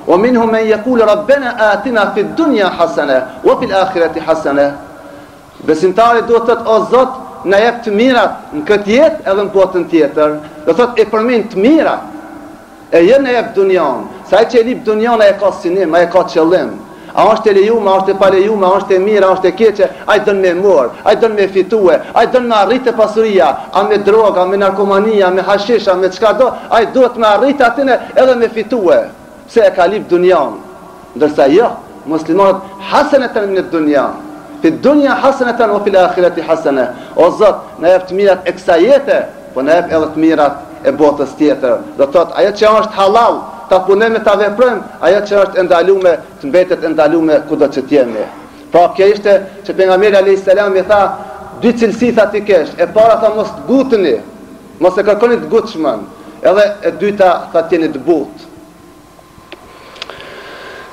ومنهم من يقول ربنا آتنا في الدنيا حسنة وفي الآخرة حسنة. Besimtari duhet të thotë, o Zot, na jep të mirat në këtë jetë edhe në botën tjetër. Do thotë e përmend të mirat. E jo na jep dunjan. Sa ai që e lip dunjan ai ka synim, ai ka qëllim. A është e lejuar, a është e pa lejuar, a është e mirë, a është e keqe, ai don me mor, ai don me fitue, ai don me arritë pasuria, a me droga, me narkomania, me hashisha, me çka do, ai duhet me arritë atë edhe me fitue. Pse e ka lip dunjan. Ndërsa jo, muslimanët hasanatan min ad-dunya. Fi dunya hasanatan wa fil akhirati hasana. O Zot, na jep të mirat e kësaj jete, po na jep edhe të mirat e botës tjetër. Do thotë ajo që është halal, ta punojmë ta veprojmë, ajo që është e ndaluar të mbetet e ndaluar kudo që të jemi. Pra kjo ishte që pejgamberi alayhis salam i tha, dy cilësi tha ti kesh. E para tha mos gutni, mos e kërkoni të gutshmën. Edhe e dyta tha jeni të butë.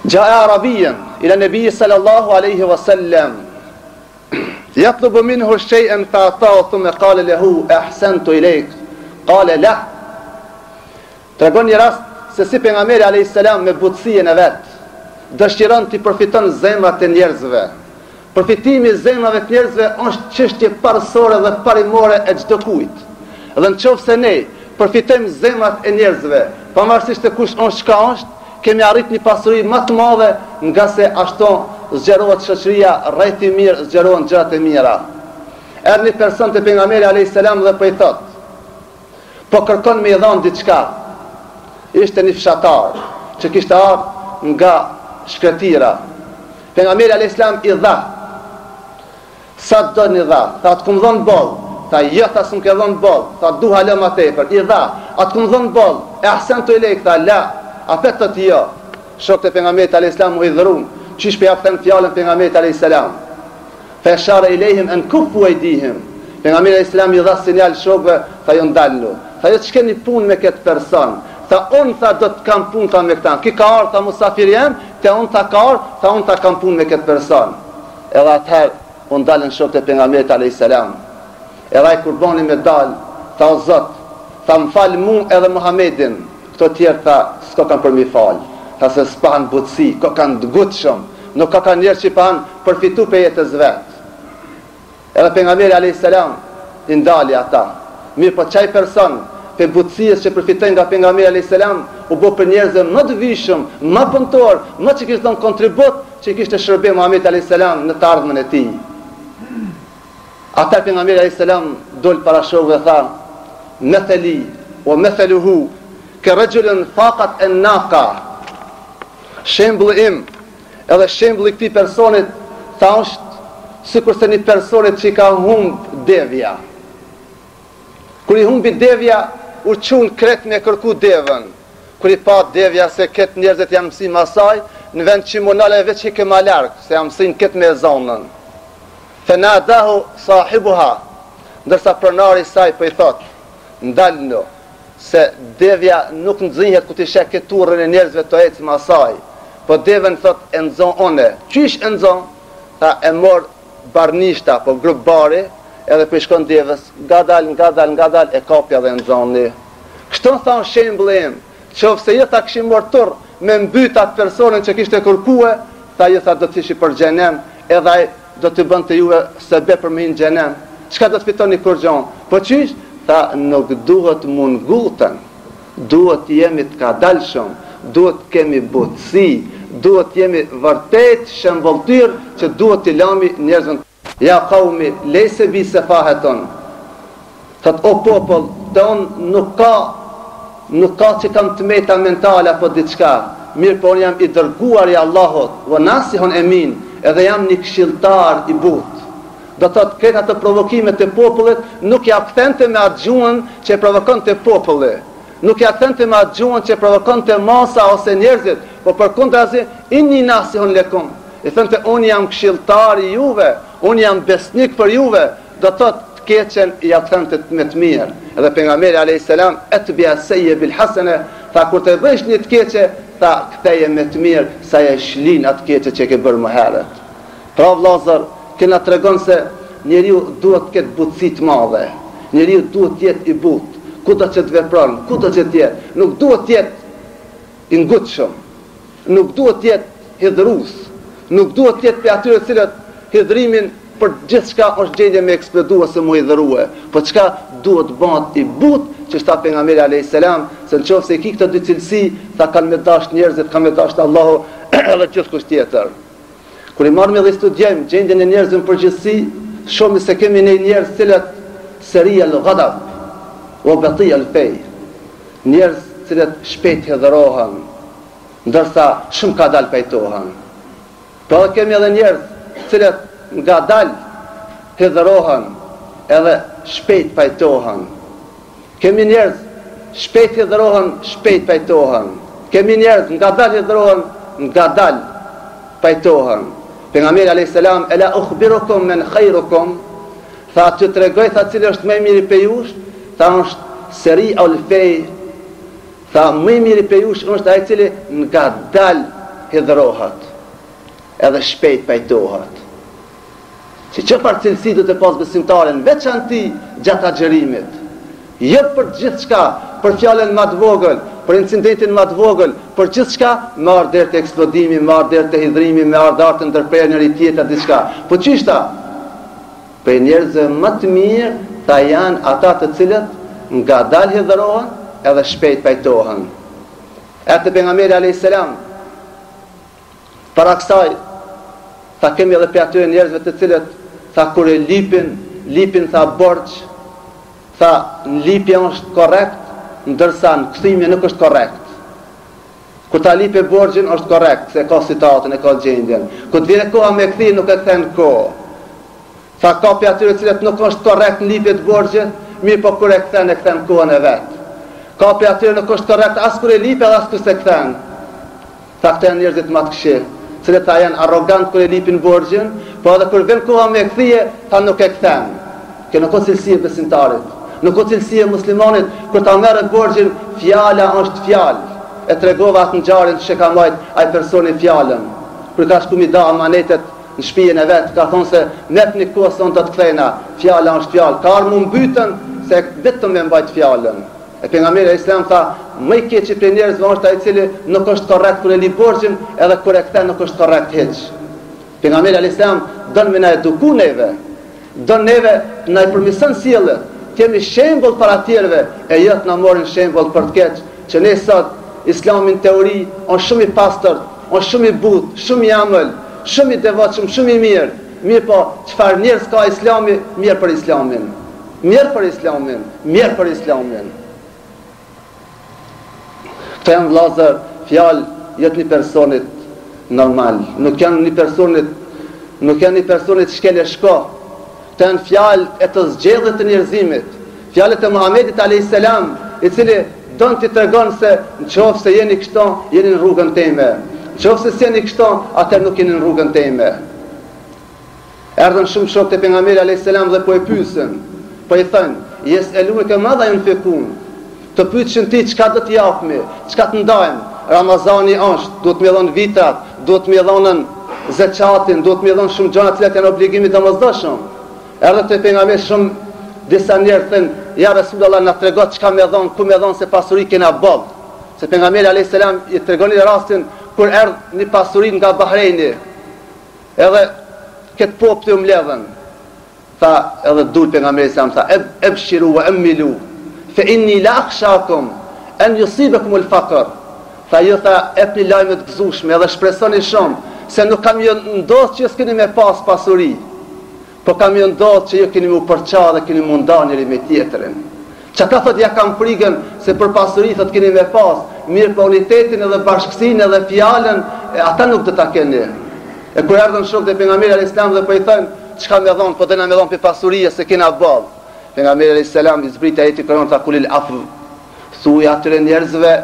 جاء عربيا إلى النبي صلى الله عليه وسلم يطلب منه شيئا فأعطاه ثم قال له أحسنت إليك قال لا. Tregon një rast se si pejgamberi alayhis salam me butësinë e vet dëshiron të përfiton zemrat e njerëzve. Përfitimi i zemrave të njerëzve është çështje parësore dhe parimore e çdo kujt. Dhe nëse ne përfitojmë zemrat e njerëzve, pavarësisht se kush është çka është, kemi arrit një pasuri më të madhe nga se ashtu zgjerohet shoqëria, rreth i mirë, zgjerohen gjërat e mira. Erdhi një person te pejgamberi alayhis salam dhe po i thot, po kërkon me i dhon diçka. Ishte një fshatar që kishte ardhur nga shkretira. Pejgamberi alayhis salam i dha. Sa do një dha? Tha të kum dhon boll. Tha jo, ta s'm ke dhon boll. Tha du hala më tepër. I dha. A të kum dhon boll? E ahsantu ilejk. Tha la. A petë të jo. Shokët e pejgamberit alayhis salam u idhëruan. Çish pe japën fjalën pejgamberit alayhis salam. Fa shara ilehim an kufu aydihim. Pejgamberi alayhis salam i dha sinjal shokëve, tha jo ndalnu. Tha jo ç'keni punë me këtë person. Tha unë tha do të kam punë tha me këta. Ki ka ardhur tha musafir jam, te unë tha ka ardhur, tha unë tha kam punë me këtë person. Edhe atëherë u ndalën shokët e pejgamberit alayhis salam. Edhe ai kur bani me dal, tha o Zot, tha m'fal mua edhe Muhamedin. Këto tjerë tha s'ka kanë për mi fal. Tha se s'pan butësi, ko kanë dgutshëm, nuk ka kanë njerëz që pan përfitu për jetës vet. Edhe pejgamberi alayhis salam i ndali ata. Mirë po çaj person për butësisë që përfitojnë nga pejgamberi alayhis salam u bë për njerëz më të vishëm, më punëtor, më që kishte dhënë kontribut, që kishte shërbim Muhamedi alayhis salam në të ardhmen e tij. Ata pejgamberi alayhis salam dol para shokëve dhe tha: "Mathali wa mathaluhu كرجل فاقت الناقة." Shembulli im edhe shembulli këtij personit tha është sikur se një personit që ka humb devja. Kur i humbi devja, u çun kret me kërku devën. Kur i pa devja se këtë njerëzit janë mësi masaj, në vend që monale veç i ke ma larg, se janë mësin këtë me zonën. Fanadahu sahibuha, ndërsa pronari i saj po i thot: "Ndalno, se devja nuk nxjihet ku ti sheh këtë turrën e njerëzve të ecë me asaj." Po devën thot e nxon one. Qysh e nxon? Tha e mor barnishta, po grup bari, edhe po i shkon devës, ngadal e kapja dhe nxoni. Kështu thon shembulli im, qofse jo ta kishim marrë turr me mbyt atë personin që kishte kërkue, tha jo tha do të ishi për xhenem, edhe ai do të bënte juve sebe për me në xhenem. Çka do të fitoni kur gjon? Po qysh? Tha nuk duhet mungutën, duhet jemi të kadalshëm, duhet kemi butësi, duhet jemi vërtet shembulltyr që duhet t'i lami njerëzën. Ja qaumi leysa bi safahatun. Thot o popull, te unë nuk ka që kam të meta mentale apo diçka. Mirë po unë jam i dërguar i Allahut, wa nasihun emin, edhe jam një këshilltar i butë. Do të thotë këtë ato provokimet e popullit nuk ja kthente me atë gjuhën që e provokon të populli. Nuk ja kthente me atë gjuhën që e provokon të masa ose njerëzit, po përkundrazi inni nasihun lekum. I thënte unë jam këshilltar i juve, unë jam besnik për juve, do të thotë të keqen ja kthente me të mirë. Edhe pejgamberi alayhis salam atbi as-sayyi bil hasana, tha kur të bësh një të keqe, tha ktheje me të mirë sa e shlin atë keqe që ke bërë më herët. Pra vëllazër, këna të regon se njeriu duhet këtë butësi të madhe, njeriu duhet jetë i butë, ku do që të vepron, ku do që të jetë, nuk duhet jetë i ngutshëm, nuk duhet të jetë hidhrus, nuk duhet të jetë për atyre të cilët hidhrimin për gjithçka është gjendje me eksplodu ose mu hidhrue, po çka duhet bëhet i but që shta pejgamberi alayhis salam, se nëse i ki këto dy cilësi, tha kanë me dash njerëzit, kanë me dash Allahu edhe gjithkusht tjetër. Kur i marrim dhe studiojmë gjendjen e njerëzve në përgjithësi, shohim se kemi ne njerëz të cilët seria al-ghadab wa bati'a al-fay. Njerëz të cilët shpejt hidhrohen, ndërsa shumë ka dal pajtohen. Po kemi edhe njerëz të cilët nga dal hidhrohen edhe shpejt pajtohen. Kemi njerëz shpejt hidhrohen, shpejt pajtohen. Kemi njerëz nga dal hidhrohen, nga dal pajtohen. Pejgamberi alayhis salam, ela ukhbirukum man khairukum, tha të tregoj tha cili është më i miri për jush, tha është seri al-fay, tha më i miri për jush është ai i cili nga dal hidhrohet, edhe shpejt pajtohet. Që par cilësi do të pas besimtarin, veçanti gjatë agjerimit. Jo për gjithçka, për fjalën më të vogël, për incidentin më të vogël, për gjithçka, marr deri te eksplodimi, marr deri te hidhrimi, marr deri te ndërprerja njëri tjetër diçka. Po çishta? Për njerëzve më të mirë, ta janë ata të cilët nga dal hidhrohen edhe shpejt pajtohen. Te pejgamberi alayhis salam, para kësaj, tha kemi edhe për atyre njerëzve të cilët tha kur e lipin tha borx, tha në lipja është korrekt, ndërsa në kthimi nuk është korrekt. Kur ta lipe borxhin është korrekt, se ka citatën, e ka gjendjen. Kur të vjen koha me kthim nuk e kthen kohë. Tha ka për atyre të cilët nuk është korrekt në lipje të borxhit, mirë po kur e kthen kohën e vet. Ka për atyre nuk është korrekt as kur e lipe as kur se kthen. Tha këta njerëzit më të këqij, cilët ta janë arrogant kur e lipin borxhin, po edhe kur vjen koha me kthije, tha nuk e kthen. Kjo nuk është cilësi e besimtarit. Nuk është cilësi e muslimanit, kur ta merret borxhin, fjala është fjalë. E tregova atë ngjarjen që ka marrë ai personi fjalën. Kur ka shkuar mi dha amanetet në shtëpinë e vet, ka thonë se merrni kohë son do të kthejna. Fjala është fjalë. Ka ardhur më mbytën se vetëm me mbajt fjalën. E pejgamberi alayhis salam tha, më i keq për njerëzve është ai i cili nuk është korrekt kur e li borxhin, edhe kur e kthen nuk është korrekt hiç. Pejgamberi alayhis salam don me na eduku neve. Don neve na i përmirëson sjelljen. Kemi shembull para tjerëve, e jetë na morën shembull për të keq, që ne sot Islami në teori është shumë i pastër, është shumë i butë, shumë i amël, shumë i devotshëm, shumë i mirë. Mirë po, çfarë njerëz ka Islami, mirë për Islamin. Mirë për Islamin, mirë për Islamin. Këto janë vëllezër, fjalë jetë një personit normal, nuk janë një personit shkelë shko. Këto janë fjalë e të zgjedhjet të njerëzimit, fjalët e Muhamedit alayhis salam, i cili don t'i tregon se nëse jeni kështu, jeni në rrugën time. Nëse s'jeni kështu, atëherë nuk jeni në rrugën time. Erdhën shumë shokë të pejgamberit alayhis salam dhe po e pyesën. Po i thënë, "Yes'aluka madha yunfiqun?" Të pyetën ti çka do të japmi, çka të ndajmë. Ramazani është, duhet më dhon vitrat, duhet më dhonën zakatin, duhet më dhon shumë gjëra që janë obligimi domosdoshëm. Erdhën te pejgamberi shumë disa njerëz thënë, ja Resulullah na tregon çka më dhon, ku më dhon se pasuri kena boll. Se pejgamberi alayhis salam i tregoni rastin kur erdh një pasuri nga Bahreini. Edhe këtë popë të mbledhën. Tha edhe dul pejgamberi sa tha, "Ebshiru wa amilu, fa inni la akhshakum an yusibakum al-faqr." Tha ju tha epni lajme të gëzueshme edhe shpresoni shumë se nuk kam ju ndodh që s'keni me pas pasuri. Po kam ju ndodh që ju keni mu përqa dhe keni mu nda njëri me tjetërin. Që ta thot ja kam frikën se për pasuri thot keni me pas, mirë për unitetin edhe bashkësin edhe fjallën, ata nuk dhe ta keni. E kur erdhën shok dhe pejgamberi alayhis salam dhe po i thënë, çka me dhon, po dena me dhon për pasurie se kena ball. Pejgamberi alayhis salam i zbriti ajeti Kur'an ta kulil afu. Thuaj atyre njerëzve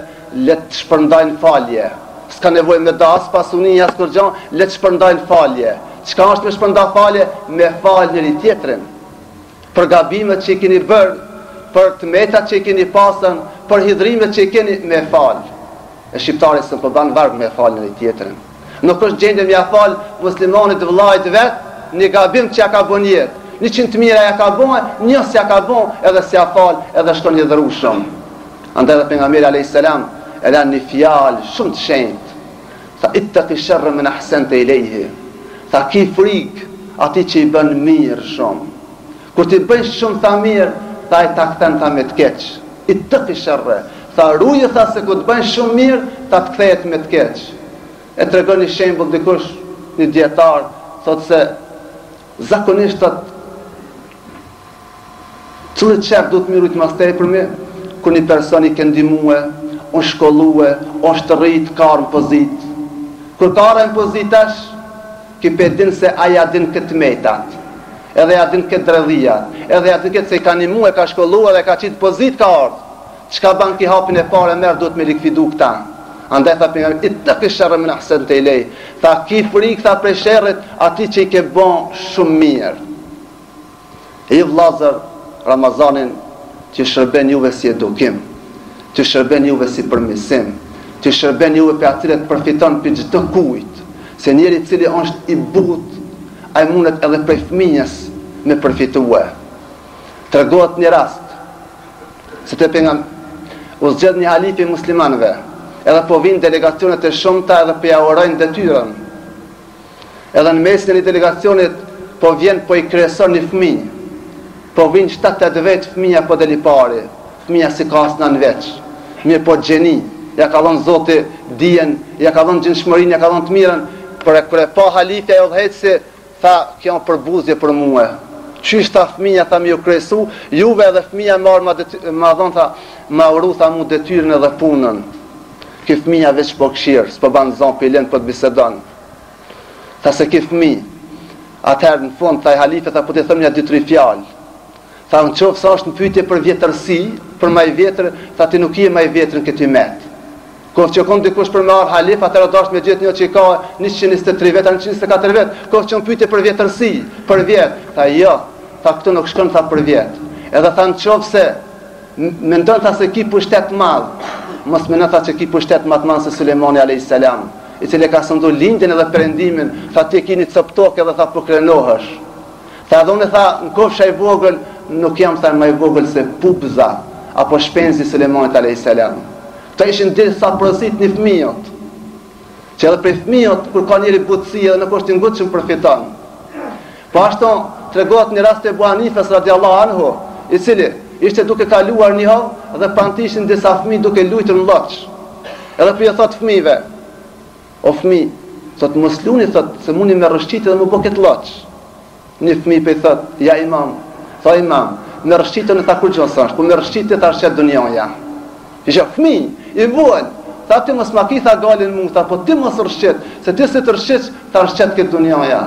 le të shpërndajnë falje. S'ka nevojë me das pasuni as kur gjë, le të shpërndajnë falje. Çka është me shpërnda falje? Me fal njëri tjetrin. Për gabimet që i keni bërë, për tmetat që i keni pasën, për hidhrimet që i keni me fal. E shqiptari s'po ban varg me fal njëri tjetrin. Nuk është gjendje me fal muslimanit vëllait vet, një gabim që ja ka bën jetë. 100 mijëra ja ka bën, njësë ja ka bën, edhe s'ja fal, edhe shkon hidhrueshëm. Andaj dhe pejgamberi alayhis salam e la një fjalë shumë të shenjtë. Tha ittaqi sharra min ahsanta ilayhi. Tha ki frikë ati që i bën mirë shumë. Kur ti bën shumë tha mirë, tha i ta kthen tha me të keq. Ittaqi sharra. Tha ruje tha se kur të bën shumë mirë, ta të kthehet me të keq. E tregon një shembull dikush, një dietar, thotë se zakonisht thotë cili qef du të mirujt mas tepërmi, kur një person i ke ndihmue, unë shkollue, është rrit, ka në pozit. Kur ka në pozitash, ki pe din se aja din këtë metat, edhe ja din këtë dredhijat, edhe ja din këtë se i ka një muë, ka shkollue dhe ka qitë pozit ka ardhë. Qka ban ki hapin e pare merë, du të me likvidu këta. Andaj tha për nga, i të kësharë më në ahsen të i lej. Tha ki frik, tha për shërët, ati që i ke bon shumë mirë. I vlazër, Ramazanin që shërben juve si edukim, që shërben juve si përmisim, që shërben juve për atyre të përfiton për gjithë kujt, se njeri cili është i but, a i mundet edhe prej fëmijës me përfitue. Tregohet një rast, se të për nga u zgjedh një halifi muslimanve, edhe po vinë delegacionet e shumëta edhe po ja urojnë detyrën. Edhe në mesin e një delegacionit po vjen po i kryeson një fëmijë. Po vinë 7-8 vetë fëmija po deli pari, fëmija si ka asë në veç, mirë po gjeni, ja ka dhonë zoti dijen, ja ka dhonë gjinshmërin, ja ka dhonë të mirën, për e pa halifja e odhejtë si, tha, kjo për buzje për muë. Qysh ta fëmija, tha mi u kresu, juve edhe fëmija ma dhonë, tha, ma uru, tha mu detyrën edhe punën. Ki fëmija veç po këshirë, s'po banë zonë për i lenë po të bisedon. Tha se ki fëmi, atëherë në fund, tha i halife, tha po të thëmë një 2-3 fjalë. Tha në qofë sa është në pyetje për vjetërsi, për maj vjetër, tha ti nuk i e maj vjetërën këty met. Kohë që konë dikush për me arë halif, atër do është me gjithë një që i ka 123 vetë, 124 vetë, kohë që në pyetje për vjetërsi, për vjetë, tha jo, tha këtu nuk shkon tha për vjetë. Edhe tha në qofë se, me ndonë tha se ki pushtet madhë, mos me në tha që ki pushtet madhë madhë se Sulejmani a.s. I cili ka sëndu lindjen edhe perëndimin, tha ti kini coptok edhe tha po krenohësh. Tha edhe unë tha në kofsha i vogël, nuk jam tha më i vogël se pubza apo shpenzi Sulejmanit a.s. Këta ishin disa porosit një fëmijët, që edhe prej fëmijët kur ka njëri butësi edhe nuk është i ngutshëm përfiton. Po ashtu tregohet një rast e Ebu Hanifes radiallahu anhu, i cili ishte duke kaluar një havë dhe pantishin disa fëmijë duke luajtur në lloç. Edhe për i thot fëmijëve, o fëmijë, thot mos luni, thot se mundi me rrëshqitë dhe më bë këtë lloç. Një fëmijë për i thot, ja imam, tha imam, me rrëshqitën e ta kur gjosash, ku me rrëshqitë ta rrëshqet dunjaja. Isha fëmijë, i vuan, tha ti mos ma ki tha galin mu, tha po ti mos rrëshqet, se ti se të rrëshqet, ta rrëshqet këtë dunjaja.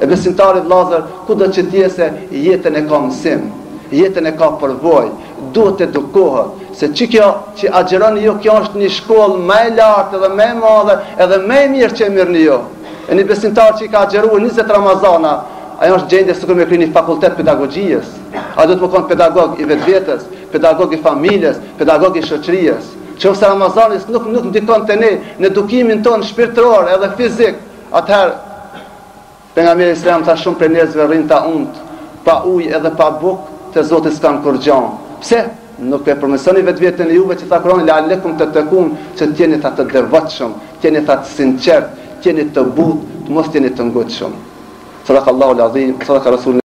E besimtari vllazër, kudo që t'jese, jetën e ka mësim, jetën e ka përvoj, duhet edukohet, se që kjo që agjeroni jo, kjo është një shkollë më e lartë edhe më e madhe, edhe më e mirë që e mirë një jo. E një besimtar që i ka agjeruar 20 Ramazana, ajo është gjendje sikur me kry një fakultet pedagogjisë. A do të më konë pedagog i vetvetes, pedagog i familjes, pedagog i shoqërisë. Qofse Ramazanis nuk ndikon te ne në edukimin ton shpirtëror edhe fizik, atëherë pejgamberi Islam tha shumë për njerëzve rrin ta unt, pa ujë edhe pa bukë te Zoti s'kan kur gjën. Pse? Nuk e përmesoni vetveten e juve që tha Kurani la alekum tatakun, që t'jeni ta të devotshëm, t'jeni ta të sinqert, t'jeni të butë, mos t'jeni të ngutshëm. Sadakallahu al-azim, sadaka rasul